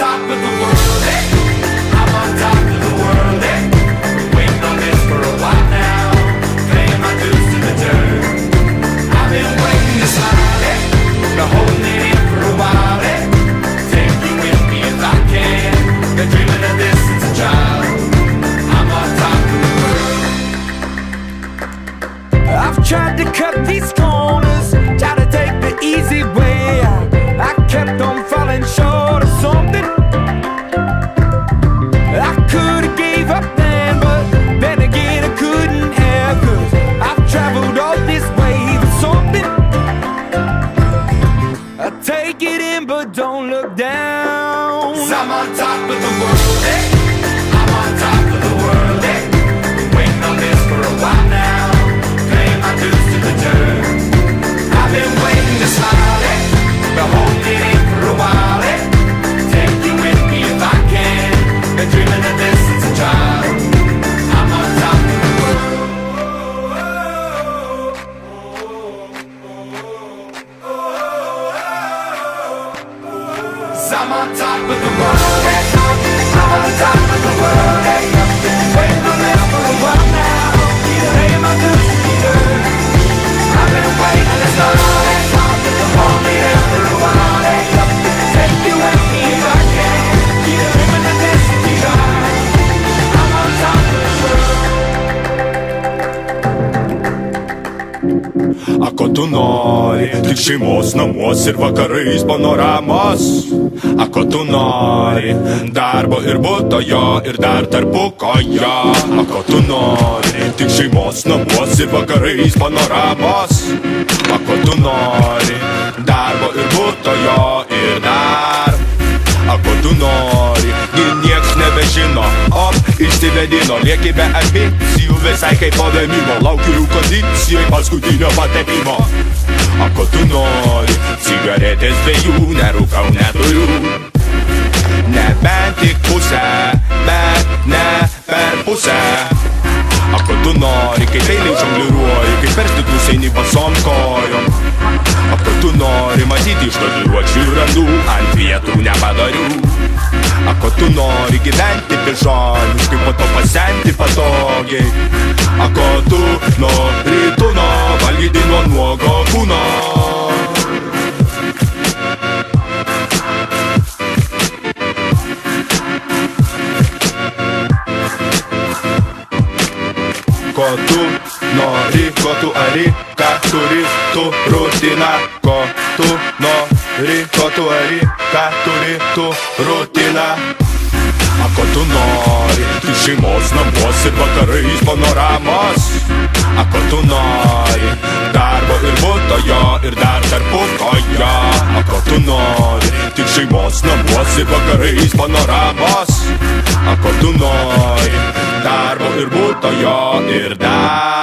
top of the world, hey. I'm on top of the world, hey. Been waiting on this for a while now, paying my dues to the dirt. I've been waiting to slide, hey. Been holding it in for a while, hey. Take you with me if I can. Been dreaming of this since a child. I'm on top of the world. I've tried to cut these corners, try to take the easy way out. I kept on falling short of something. I could've gave up then, but then again I couldn't have, 'cause I've traveled all this way for something. I take it in but don't look down. 'Cause I'm on top of the world, hey. I'm on top of the world, hey. Been waiting on this for a while now, paying my dues to the dirt. I've been waiting to slide, hey. Been holding it in for a while, hey. Take you with me if I can. Been dreaming of this since a child. I'm on top of the world. 'Cause I'm on top of the world, hey. I'm on top of the world, hey. Waiting on this for a while now, paying my dues to the dirt. I've been waiting to slide, hey. Hold me there for a while, hey. Take you with me if I can. Keep dreaming of this since a child. I'm on top of the world. A ko tu nori, tik šeimos namuos ir vakarais panoramos. A ko tu nori, darbo ir buto jo, ir dar tarpukojo. A ko tu nori, tik šeimos namuos ir vakarais panoramos. A ko tu nori, darbo ir buto jo, ir dar. A ko tu nori, gi nieks nebežino, išsivedino, lieki be ambicijų, visai kaip po vėmimo. Laukiu kondicijai paskutinio patepimo. A ko tu nori, cigaretės dviejų, nerūkau neturiu. Nebent tik pusę, bet ne per pusę. A ko tu nori, kai peiliai žongliruoji, kai per stiklus eini basom kojom. A ko tu nori, matyti iš tatuiruočių randų, ant vietų nepadarių. A ko tu nori, gyventi pižoniškai, po to pasenti patogiai. A ko tu nori, valgyti nuo nuogo kūno. Ko tu nori, ko tu ari, ką turi tu rutina. Ko tu nori, ko tu ari, ką turi tu rutina. A ko tu nori, tik šeimos namuos ir vakarais panoramos. A ko tu nori, darbo ir buto jo, ir dar tarpukojo. A ko tu nori, tik šeimos namuos ir vakarais panoramos. A ko tu nori, darbo ir buto jo, ir dar